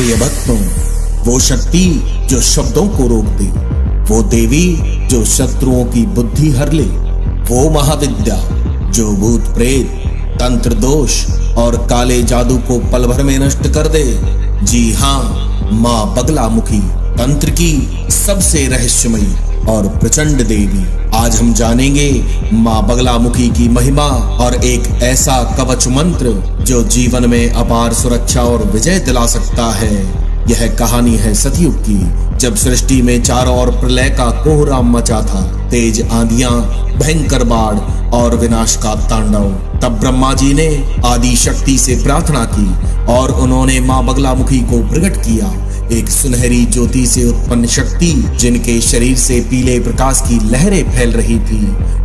प्रिय भक्तों, वो शक्ति जो शब्दों को रोक दे, वो देवी जो शत्रुओं की बुद्धि हर ले, वो महाविद्या जो भूत प्रेत, तंत्र दोष और काले जादू को पल भर में नष्ट कर दे। जी हाँ, माँ बगलामुखी तंत्र की सबसे रहस्यमयी और प्रचंड देवी। आज हम जानेंगे माँ बगलामुखी की महिमा और एक ऐसा कवच मंत्र जो जीवन में अपार सुरक्षा और विजय दिला सकता है। यह कहानी है सतयुग की, जब सृष्टि में चारों ओर प्रलय का कोहराम मचा था। तेज आंधियां, भयंकर बाढ़ और विनाश का तांडव। तब ब्रह्मा जी ने आदि शक्ति से प्रार्थना की और उन्होंने माँ बगलामुखी को प्रकट किया, एक सुनहरी ज्योति से उत्पन्न शक्ति जिनके शरीर से पीले प्रकाश की लहरें फैल रही थी।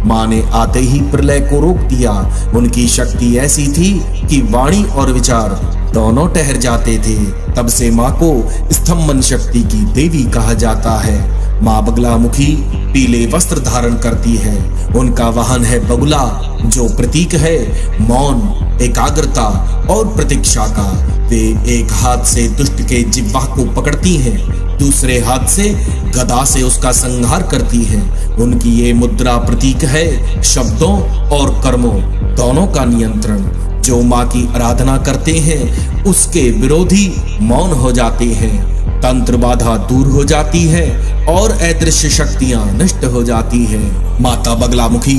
माँ ने आते ही प्रलय को रोक दिया। उनकी शक्ति ऐसी थी कि वाणी और विचार दोनों ठहर जाते थे। तब से माँ को स्तंभन शक्ति की देवी कहा जाता है। माँ बगलामुखी पीले वस्त्र धारण करती है। उनका वाहन है बगुला, जो प्रतीक है मौन, एकाग्रता और प्रतीक्षा का। वे एक हाथ से दुष्ट के जिह्वा को पकड़ती हैं, दूसरे हाथ से गदा से उसका संहार करती हैं। उनकी ये मुद्रा प्रतीक है शब्दों और कर्मों दोनों का नियंत्रण। जो माँ की आराधना करते हैं उसके विरोधी मौन हो जाते हैं, तंत्र बाधा दूर हो जाती है और अदृश्य शक्तियां नष्ट हो जाती हैं। माता बगलामुखी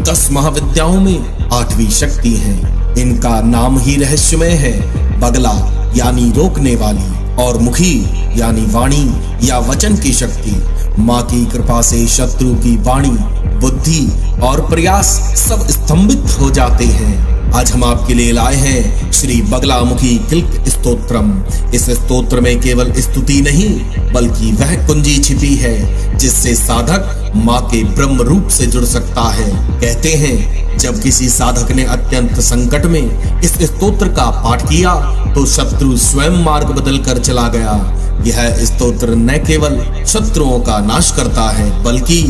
10 महाविद्याओं में 8वीं शक्ति है। इनका नाम ही रहस्यमय है। बगला यानी रोकने वाली और मुखी यानी वाणी या वचन की शक्ति। माँ की कृपा से शत्रु की वाणी, बुद्धि और प्रयास सब स्तंभित हो जाते हैं। आज हम आपके लिए लाए हैं श्री बगलामुखी किल्क स्तोत्रम। इस स्तोत्र में केवल स्तुति नहीं बल्कि वह कुंजी छिपी है जिससे साधक माँ के ब्रह्म रूप से जुड़ सकता है। कहते हैं जब किसी साधक ने अत्यंत संकट में इस स्तोत्र का पाठ किया तो शत्रु स्वयं मार्ग बदल कर चला गया। यह स्तोत्र न केवल शत्रुओं का नाश करता है बल्कि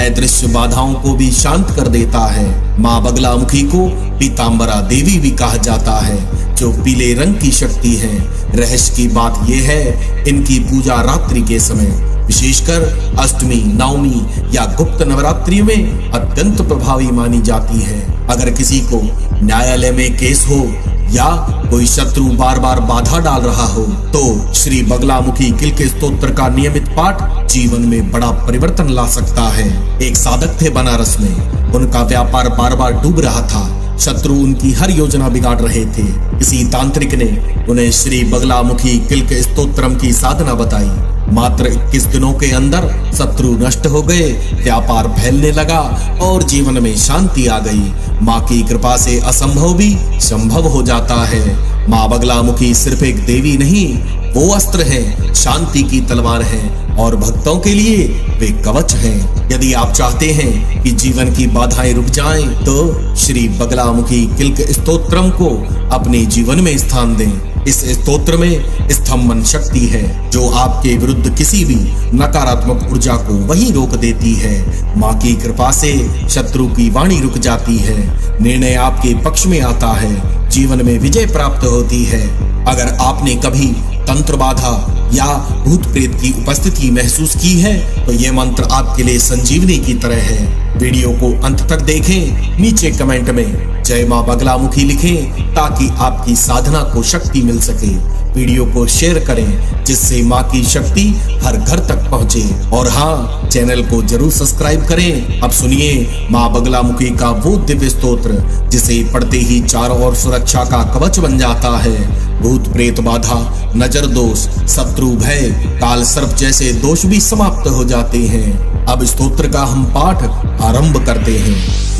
अदृश्य बाधाओं को भी शांत कर देता है। माँ बगलामुखी को पीतांबरा देवी भी कहा जाता है, जो पीले रंग की शक्ति है। रहस्य की बात यह है, इनकी पूजा रात्रि के समय, विशेषकर अष्टमी, नवमी या गुप्त नवरात्रि में अत्यंत प्रभावी मानी जाती है। अगर किसी को न्यायालय में केस हो या कोई शत्रु बार बार बाधा डाल रहा हो तो श्री बगलामुखी किल्क स्तोत्र का नियमित पाठ जीवन में बड़ा परिवर्तन ला सकता है। एक साधक थे बनारस में, उनका व्यापार बार बार डूब रहा था। शत्रु उनकी हर योजना बिगाड़ रहे थे। किसी तांत्रिक ने उन्हें श्री बगलामुखी किल्क स्तोत्रम की साधना बताई। मात्र 21 दिनों के अंदर शत्रु नष्ट हो गए, व्यापार फैलने लगा और जीवन में शांति आ गई। माँ की कृपा से असंभव भी संभव हो जाता है। माँ बगलामुखी सिर्फ एक देवी नहीं, वो अस्त्र है, शांति की तलवार है और भक्तों के लिए वे कवच हैं। यदि आप चाहते हैं कि जीवन की बाधाएं रुक जाएं, तो श्री बगलामुखी किल्क स्तोत्रम को अपने जीवन में स्थान दें। इस स्तोत्र में स्तंभन शक्ति है जो आपके विरुद्ध किसी भी नकारात्मक ऊर्जा को वहीं रोक देती है। माँ की कृपा से शत्रु की वाणी रुक जाती है, निर्णय आपके पक्ष में आता है, जीवन में विजय प्राप्त होती है। अगर आपने कभी तंत्र बाधा या भूत प्रेत की उपस्थिति महसूस की है तो यह मंत्र आपके लिए संजीवनी की तरह है। वीडियो को अंत तक देखें, नीचे कमेंट में जय माँ बगलामुखी लिखें ताकि आपकी साधना को शक्ति मिल सके। वीडियो को शेयर करें जिससे माँ की शक्ति हर घर तक पहुँचे। और हाँ, चैनल को जरूर सब्सक्राइब करें। अब सुनिए माँ बगलामुखी का वो दिव्य स्तोत्र जिसे पढ़ते ही चारों ओर सुरक्षा का कवच बन जाता है। भूत प्रेत बाधा, नजर दोष, शत्रु भय, काल सर्प जैसे दोष भी समाप्त हो जाते हैं। अब स्तोत्र का हम पाठ आरंभ करते हैं।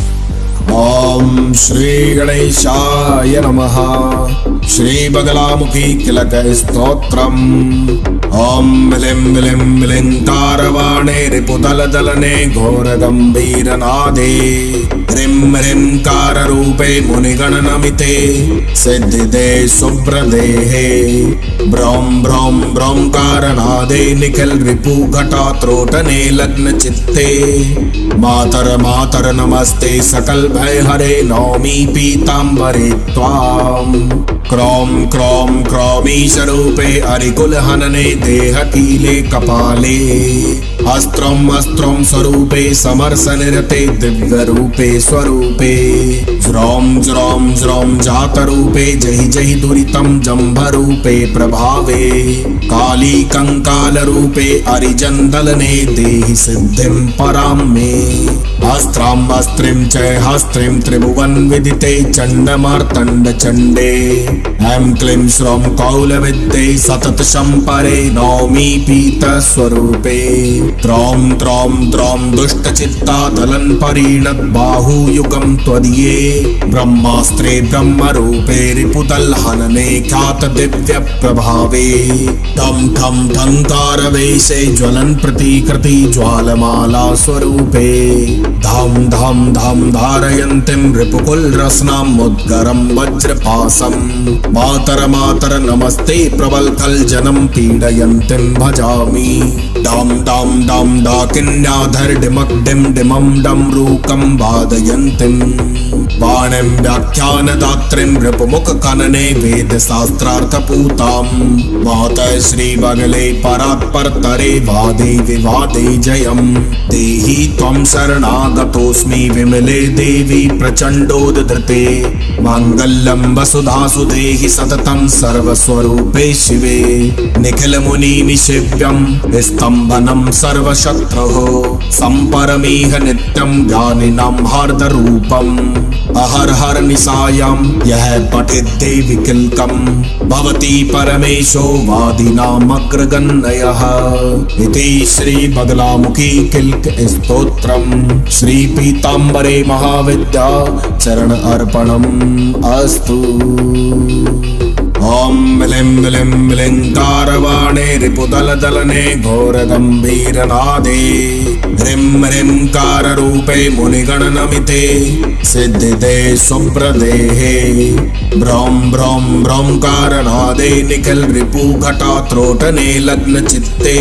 ओम श्री गणेशाय नमः। श्री बगलामुखी किल्क स्तोत्रम। ओम मिलिं मिलिं मिलिंकारवाणे रिपुदलदलने घोर गंभीर नादे। ह्रीं ह्रीं कार रूपे मुनिगण नमिते सिद्धिदे शुभ्रदेहे। ब्रह्म ब्रह्म ब्रह्मकार नादे निखिल रिपु घटा त्रोटने लग्न चित्ते। मातर मातर नमस्ते सकल भय हरे हरे नौमि पीताम्बरे त्वाम्। क्रौं क्रौं क्रौमीशरूपे अरिकुल हनने देहकीले कपाले। अस्त्रं अस्त्रं स्वरूपे समरसनिरते दिव्यरूपे स्वरूपे। ज्रौं ज्रौं ज्रौं जातरूपे जहि जहि दुरितं जम्भरूपे प्रभावे। काली कंकालरूपे अरिजन्दलने देहि सिद्धिं परां मे। अस्त्रां अस्त्रिं च हस्त्रिं त्रिभुवन विदिते चण्डमार्तण्ड चण्डे। ऐं क्लीं श्रौं कौलविद्ये सतत शम्परे नौमि पीत स्वरूपे। त्रौं त्रौं त्रौं दुष्टचित्ता दलन परिणत बाहुयुगं त्वदीये। ब्रह्मास्त्रे ब्रह्मरूपे रिपुदल हनने ख्यात दिव्य प्रभावे। ठं ठं ठंकारवेशे ज्वलन प्रतिकृति ज्वालमाला स्वरूपे। धाम धाम धाम धारयन्तीं रिपुकुल रसनां मुद्गरं वज्रपासम्। मातर मातर नमस्ते प्रबलखल जनं पीडयन्तीं भजामि। डाम डाम डाम डाकिन्याधर डिमक डिम डिमं डमरूकं वादयन्तीं। वाणीं व्याख्यानदात्रीं रिपुमुख कनने वेद शास्त्रार्थपूतां। मातः श्री बगले परात्परतरे वादे विवादे जयम्। देहि त्वं शरणागतोऽस्मि विमले देवी प्रचण्डोद्धृते। माङ्गल्यं वसुधासु देहि सततं सर्वस्वरूपे शिवे। निखिल मुनि निषेव्यं स्तम्भनं सर्वशत्रुः। सम्परमीह नित्यं ज्ञानिनां हार्दरूपम्। अहर हर निशायां यह पठित देवी किल्कम्। भवति परमेशो वादिनामग्रगण्यः। इति श्री बगलामुखी किल्क स्तोत्रम्। श्री पीताम्बरे महाविद्या चरण अर्पणम् अस्तु। ओम मिलिं मिलिं मिलिंकारवाणे रिपुदल दलने घोर गंभीर नादे। ह्रीं ह्रीं काररूपे मुनिगण नमिते सिद्धिदे शुभ्रदेहे। भ्रौं भ्रौं भ्रौंकारनादे निखिल रिपु घटा त्रोटने लग्न चित्ते।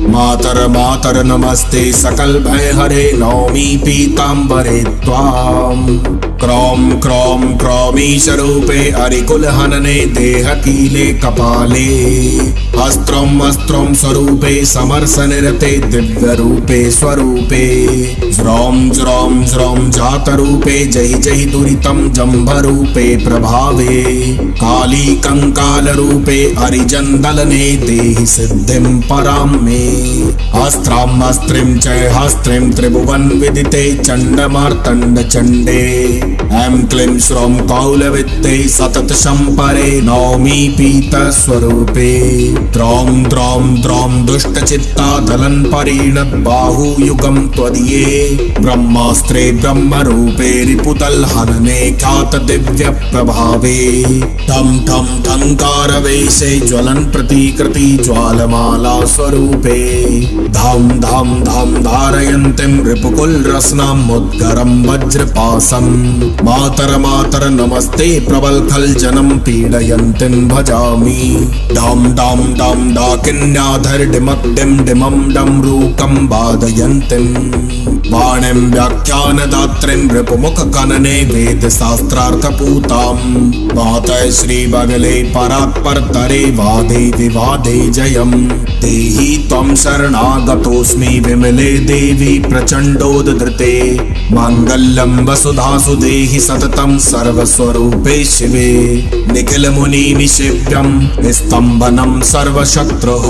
मातर मातर नमस्ते सकल भय हरे नौमि पीताम्बरे त्वाम्। क्रौं क्रौं क्रौमीशरूपे अरिकुल हनने देहकीले कपाले। अस्त्रं अस्त्रं स्वरूपे समरसनिरते दिव्यरूपे स्वरूपे। ज्रौं ज्रौं ज्रौं जातरूपे जहि जहि दुरितं जम्भरूपे प्रभावे। काली कंकालरूपे अरिजन्दलने देहि सिद्धिं परां मे। अस्त्रां अस्त्रिं च हस्त्रिं त्रिभुवन विदिते चण्डमार्तण्ड चण्डे। ऐं क्लीं श्रौं कौलविद्ये सतत शम्परे नौमि पीत स्वरूपे। त्रौं त्रौं त्रौं दुष्टचित्ता दलन परिणत बाहुयुगं त्वदीये। ब्रह्मास्त्रे ब्रह्मरूपे रिपुदल हनने ख्यात दिव्य प्रभावे। ठं ठं ठंकारवेशे ज्वलन प्रतिकृति ज्वालमाला स्वरूपे। धाम धाम धाम धारयन्तीं रिपुकुल रसनां मुद्गरं वज्रपासम्। मातर मातर नमस्ते प्रबलखल जनं पीडयन्तीं भजामि। डाम डाम डाम डाकिन्याधर डिमक डिम डिमं डमरूकं वादयन्तीं। वाणीं व्याख्यानदात्रीं रिपुमुख कनने वेद शास्त्रार्थपूतां। मातः श्री बगले परात्परतरे वादे विवादे जयम्। देहि त्वं शरणागतोऽस्मि विमले देवी प्रचण्डोद्धृते। माङ्गल्यं वसुधासु देहि सततं सर्वस्वरूपे शिवे। निखिल मुनि निषेव्यं स्तम्भनं सर्वशत्रुः।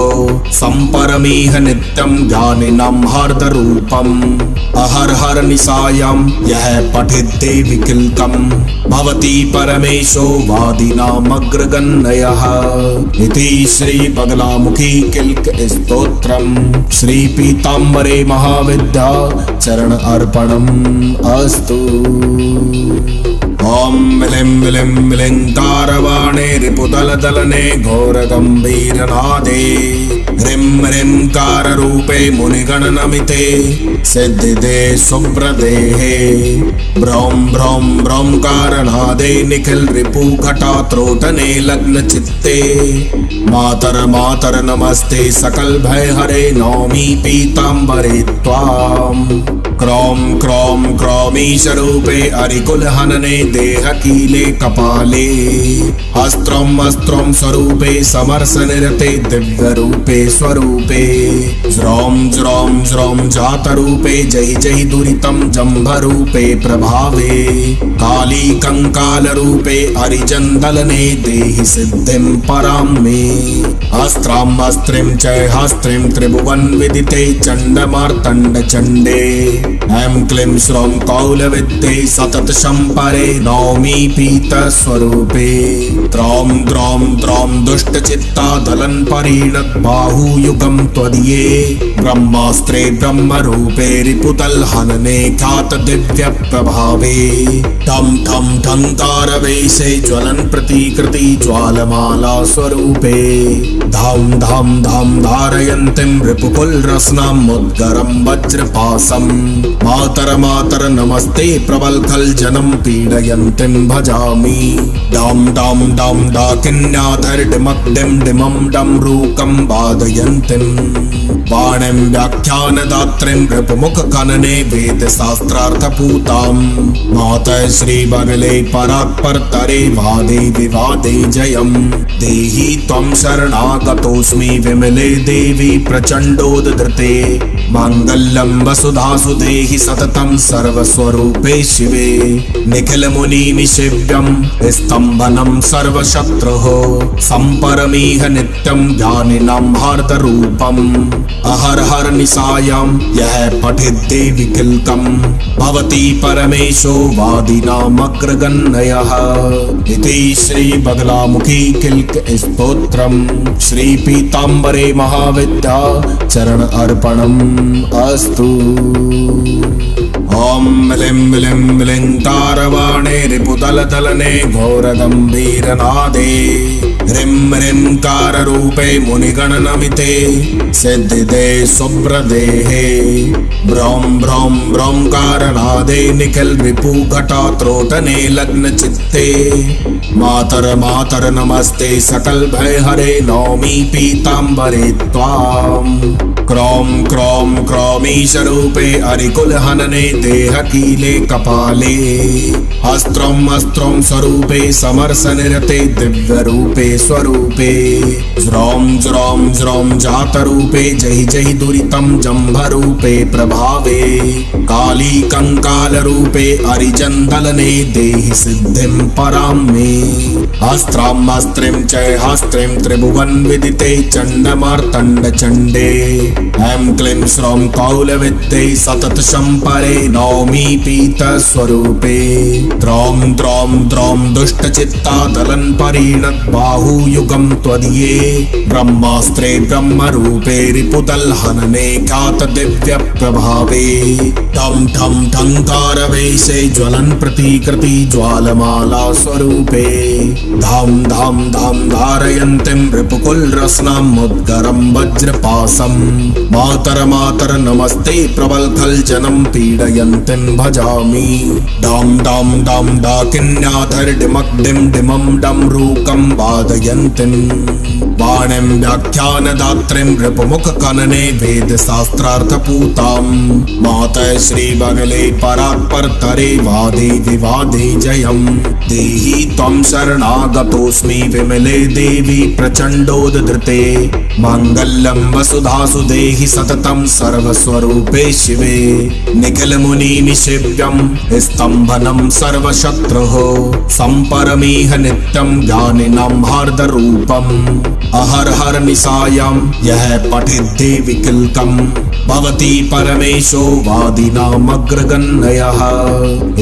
सम्परमीह नित्यं ज्ञानिनां हार्दरूपम्। अहर हर निशायां यह पठित देवी किल्कम्। भवति परमेशो वादिनामग्रगण्यः। इति श्री बगलामुखी किल्क स्तोत्रम्। श्री पीताम्बरे महाविद्या चरण अर्पणम् अस्तु। ओम मिलिं मिलिं मिलिंकारवाणे रिपुदल दलने घोर गंभीर नादे। ह्रीं ह्रींकार रूपे मुनिगणनमिते सिद्धिदे शुभ्रदेहे ब्रौं ब्रौं ब्रौंकारनादे निखिल रिपु घटा त्रोटने लग्न चित्ते मातर मातर नमस्ते सकल भय हरे नौमि पीतांबरे त्वाम् क्रौं क्रौं क्रौमीश रूपे अरिकुल हनने देह कीले कपाले अस्त्रं अस्त्रं स्वरूपे समर्स निरते दिव्य रूपे स्वरूपे ज्रौं ज्रौं ज्रौं जात रूपे जहि जहि दुरितं जम्भ रूपे प्रभावे काली कंकाल रूपे अरिजन्दलने देहि सिद्धिं परां मे अस्त्रं अस्त्रिं च हस्त्रिं त्रिभुवन विदिते चण्डमार्तण्ड चण्डे ऐं क्लीं श्रौं कौलविद्ये सतत शम्परे नौमि पीत स्वरूपे त्रौं द्रौं द्रौं दुष्ट चित्ता दलन परिणत बाहुयुगं त्वदीये ब्रह्मास्त्रे ब्रह्म रूपे रिपुतल हनने ख्यात दिव्य प्रभावे ठं ठं ठंकार वेशे ज्वलन प्रतिकृति ज्वालमाला स्वरूपे धाम धाम धाम धारयन्तीं रिपुकुल रसनां मुद्गरं वज्रपासम् मातर मातर नमस्ते प्रबल खल जनम पीडयन्तीं भजामि डाम डाम डाम डाकिन्याधर डिमक डिम डिमम डम रूकं वादयन्तीं वाणिं व्याख्यानदात्रीं रिपुमुख कनने वेद शास्त्रार्थ पूतां मातः श्री बगले परात्परतरे वादे विवादे जयम् देहि त्वं शरणागतोऽस्मि विमले देवी प्रचण्डोद्धृते माङ्गल्यं वसुधासु देहि सततं सर्वस्वरूपे शिवे निखिल मुनि निषेव्यं स्तम्भनं सर्वशत्रुः सम्परमीह नित्यं ज्ञानिनां हार्दरूपम् अहर हर निशायां यह पठित देवी किल्कं भवति परमेशो वादिनामग्रगण्यः इति श्री बगलामुखी किल्क स्तोत्रम् श्री पीतांबरे महाविद्या चरण अर्पणम् अस्तु। ओम मिलिं मिलिं मिलिंकारवाणे रिपुदलदलने घोरगम्भीरनादे ह्रीं ह्रींकार रूपे मुनिगणनमिते सिद्धिदे शुभ्रदेहे ब्रौं ब्रौं ब्रौंकारनादे निखिल रिपु घटा त्रोटने लग्न चित्ते मातर मातर नमस्ते सकल भय हरे नौमि पीतांबरे त्वाम् क्रौं क्रौं क्रौमीश रूपे अरिकुल हनने देह कीले कपाले अस्त्रं अस्त्रं स्वरूपे समर्स निरते दिव्य रूपे स्वरूपे ज्रौं ज्रौं ज्रौं जात रूपे जहि जहि दुरितं जम्भ रूपे प्रभावे काली कंकाल रूपे अरिजन्दलने देहि सिद्धिं परां मे अस्त्रं अस्त्रिं च हस्त्रिं त्रिभुवन विदिते चण्डमार्तण्ड चण्डे ऐं क्लीं श्रौं कौलविद्ये सतत शम्परे नौमि पीत स्वरूपे त्रौं द्रौं द्रौं दुष्ट चित्ता दलन परिणत बाहुयुगं त्वदीये ब्रह्मास्त्रे ब्रह्म रूपे रिपुतल हनने ख्यात दिव्य प्रभावे ठं ठं ठंकार वेशे ज्वलन प्रतिकृति ज्वालमाला स्वरूपे धाम धाम धाम धारयन्तीं रिपुकुल रसनां मुद्गरं वज्रपासम् मातर मातर नमस्ते प्रबल खल जनम पीडयन्तीं भजामि डाम डाम डाम डाकिन्याधर डिमक डिम डिमम डम रूकं वादयन्तीं वाणिं व्याख्यानदात्रीं रिपुमुख कनने वेद शास्त्रार्थ पूतां मातः श्री बगले परात्परतरे वादे विवादे जयम् देहि त्वं शरणागतोऽस्मि विमले देवी प्रचण्डोद्धृते माङ्गल्यं वसुधासु देहि सततं सर्वस्वरूपे शिवे निखिल मुनि निषेव्यं स्तम्भनं सर्वशत्रुः सम्परमीह नित्यं ज्ञानिनां हार्दरूपम् अहर हर निशायां यह पठित देवी किल्कं भवति परमेशो वादिनामग्रगण्यः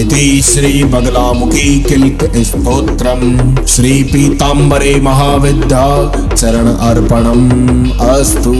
इति श्री बगलामुखी किल्क स्तोत्रम् श्री पीतांबरे महाविद्या चरण अर्पणम् अस्तु।